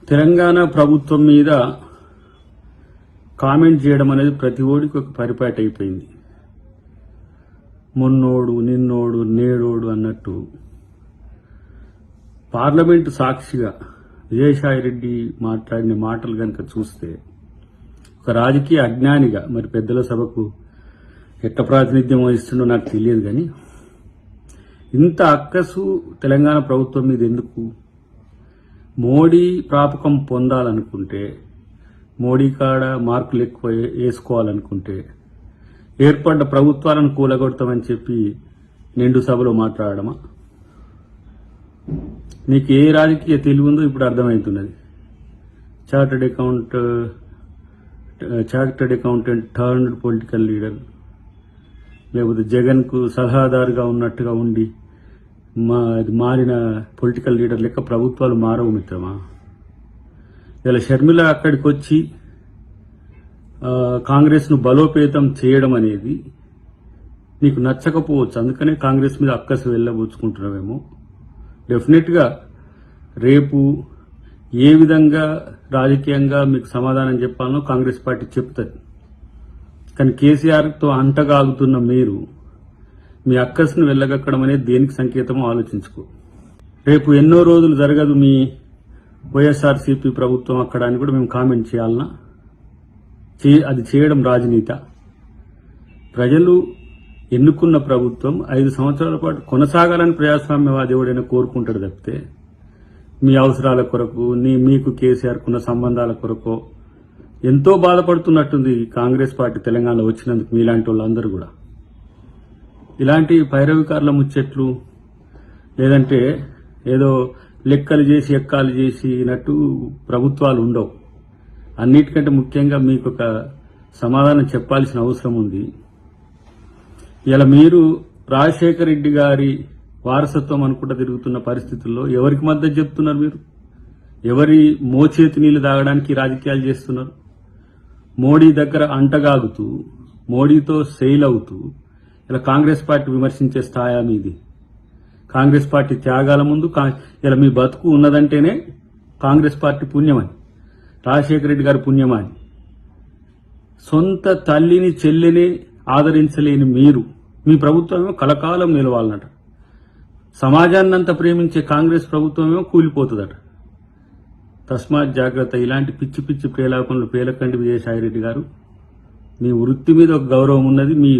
తెలంగాణ ప్రభుత్వం మీద కామెంట్ చేయడం అనేది ప్రతి ఓడికి ఒక పరిపాటి అయిపోయింది. మొన్నోడు నిన్నోడు నేడోడు అన్నట్టు పార్లమెంటు సాక్షిగా విజయసాయిరెడ్డి మాట్లాడిన మాటలు కనుక చూస్తే ఒక రాజకీయ అజ్ఞానిగా, మరి పెద్దల సభకు ఎట్ట ప్రాతినిధ్యం వహిస్తుండో నాకు తెలియదు, కానీ ఇంత అక్కసు తెలంగాణ ప్రభుత్వం మీద ఎందుకు? మోడీ ప్రాపకం పొందాలనుకుంటే, మోడీ కాడ మార్కులు ఎక్కువ వేసుకోవాలనుకుంటే ఏర్పడ్డ ప్రభుత్వాలను కూలగొడతామని చెప్పి నిండు సభలో మాట్లాడమా? నీకు ఏ రాజకీయ తెలివి ఉందో ఇప్పుడు అర్థమవుతున్నది. Chartered accountant turned political leader, లేకపోతే జగన్కు సలహాదారుగా ఉన్నట్టుగా ఉండి మారిన పొలిటికల్ లీడర్ లెక్క ప్రభుత్వాలు మారవు మిత్రమా. ఇలా షర్మిల అక్కడికి వచ్చి కాంగ్రెస్ను బలోపేతం చేయడం అనేది నీకు నచ్చకపోవచ్చు, అందుకనే కాంగ్రెస్ మీద అక్కసు వెళ్ళబుచ్చుకుంటున్నావేమో. డెఫినెట్గా రేపు ఏ విధంగా రాజకీయంగా మీకు సమాధానం చెప్పాలనో కాంగ్రెస్ పార్టీ చెప్తుంది. కానీ కేసీఆర్తో అంటగాగుతున్న మీరు మీ అక్కస్ను వెళ్ళగక్కడం అనేది దేనికి సంకేతమో ఆలోచించుకో. రేపు ఎన్నో రోజులు జరగదు మీ వైఎస్ఆర్సీపీ ప్రభుత్వం అక్కడ అని కూడా మేము కామెంట్ చేయాలనా? అది చేయడం రాజనీత? ప్రజలు ఎన్నుకున్న ప్రభుత్వం 5 సంవత్సరాల పాటు కొనసాగాలని ప్రజాస్వామ్యవాది ఎవడైనా కోరుకుంటాడు తప్పితే మీ అవసరాల కొరకు మీకు కేసీఆర్కున్న సంబంధాల కొరకు ఎంతో బాధపడుతున్నట్టుంది కాంగ్రెస్ పార్టీ తెలంగాణలో వచ్చినందుకు మీలాంటి వాళ్ళందరూ కూడా. ఇలాంటి పైరవికారుల ముచ్చట్లు, లేదంటే ఏదో లెక్కలు చేసి ఎక్కాలు చేసినట్టు ప్రభుత్వాలు ఉండవు. అన్నిటికంటే ముఖ్యంగా మీకు ఒక సమాధానం చెప్పాల్సిన అవసరం ఉంది. ఇలా మీరు రాజశేఖర రెడ్డి గారి వారసత్వం అనుకుంటా తిరుగుతున్న పరిస్థితుల్లో ఎవరికి మద్దతు చెప్తున్నారు? మీరు ఎవరి మోచేతి నీళ్లు తాగడానికి రాజకీయాలు చేస్తున్నారు? మోడీ దగ్గర అంటగాగుతూ, మోడీతో సెయిల్ అవుతూ ఇలా కాంగ్రెస్ పార్టీ విమర్శించే స్థాయి మీది. కాంగ్రెస్ పార్టీ త్యాగాల ముందు ఇలా మీ బతుకు ఉన్నదంటేనే కాంగ్రెస్ పార్టీ పుణ్యమని, రాజశేఖర రెడ్డి గారి పుణ్యమని. సొంత తల్లిని చెల్లిని ఆదరించలేని మీరు, మీ ప్రభుత్వమేమో కలకాలం నిలవాలన్నట. సమాజాన్నంతా ప్రేమించే కాంగ్రెస్ ప్రభుత్వమేమో కూలిపోతుందట. తస్మాత్ జాగ్రత్త. ఇలాంటి పిచ్చి పిచ్చి ప్రేలాపనలు పేలకండి విజయసాయిరెడ్డి గారు. మీ వృత్తి మీద ఒక గౌరవం ఉన్నది, మీ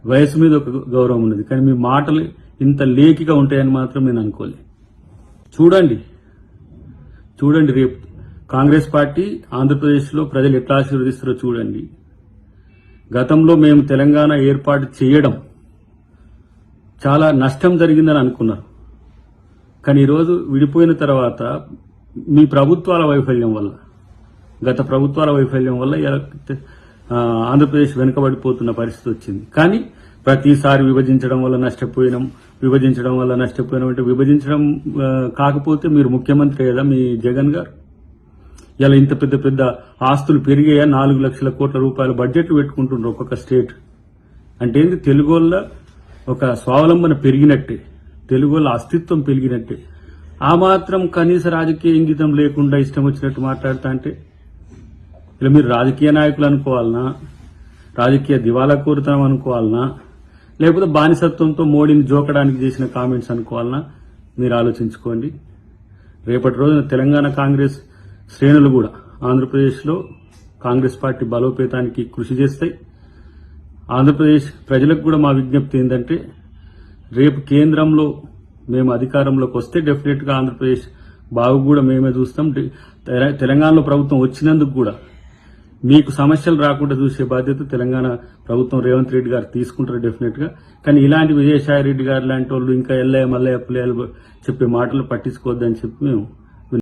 వయసు మీద ఒక గౌరవం ఉన్నది, కానీ మీ మాటలు ఇంత లేకిగా ఉంటాయని మాత్రం నేను అనుకోలే. చూడండి రేపు కాంగ్రెస్ పార్టీ ఆంధ్రప్రదేశ్లో ప్రజలు ఎట్లా ఆశీర్వదిస్తారో చూడండి. గతంలో మేము తెలంగాణ ఏర్పాటు చేయడం చాలా నష్టం జరిగిందని అనుకున్నారు, కానీ ఈరోజు విడిపోయిన తర్వాత మీ ప్రభుత్వాల వైఫల్యం వల్ల, గత ప్రభుత్వాల వైఫల్యం వల్ల ఆంధ్రప్రదేశ్ వెనుకబడిపోతున్న పరిస్థితి వచ్చింది. కానీ ప్రతిసారి విభజించడం వల్ల నష్టపోయినాం అంటే విభజించడం కాకపోతే మీరు ముఖ్యమంత్రి కదా మీ జగన్ గారు. ఇలా ఇంత పెద్ద పెద్ద ఆస్తులు పెరిగాయా? 4 లక్షల కోట్ల రూపాయల బడ్జెట్లు పెట్టుకుంటున్నారు ఒక్కొక్క స్టేట్. అంటే ఏంది? తెలుగోళ్ళ ఒక స్వావలంబన పెరిగినట్టే, తెలుగోళ్ళ అస్తిత్వం పెరిగినట్టే. ఆ మాత్రం కనీస రాజకీయ ఇంగితం లేకుండా ఇష్టం వచ్చినట్టు మాట్లాడుతా అంటే ఇలా మీరు రాజకీయ నాయకులు అనుకోవాలనా, రాజకీయ దివాలా కోరుతనం అనుకోవాలనా, లేకపోతే బానిసత్వంతో మోడీని జోకడానికి చేసిన కామెంట్స్ అనుకోవాలనా? మీరు ఆలోచించుకోండి. రేపటి రోజున తెలంగాణ కాంగ్రెస్ శ్రేణులు కూడా ఆంధ్రప్రదేశ్లో కాంగ్రెస్ పార్టీ బలోపేతానికి కృషి చేస్తాయి. ఆంధ్రప్రదేశ్ ప్రజలకు కూడా మా విజ్ఞప్తి ఏంటంటే, రేపు కేంద్రంలో మేము అధికారంలోకి వస్తే డెఫినెట్గా ఆంధ్రప్రదేశ్ బాగు కూడా మేమే చూస్తాం. తెలంగాణలో ప్రభుత్వం వచ్చినందుకు కూడా మీకు సమస్యలు రాకుండా చూసే బాధ్యత తెలంగాణ ప్రభుత్వం రేవంత్ రెడ్డి గారు తీసుకుంటారు డెఫినెట్గా. కానీ ఇలాంటి విజయసాయి రెడ్డి గారు లాంటి వాళ్ళు ఇంకా ఎల్లయ్య మల్లయ్య పుల్లయ్య చెప్పే మాటలు పట్టించుకోవద్దని చెప్పి మేము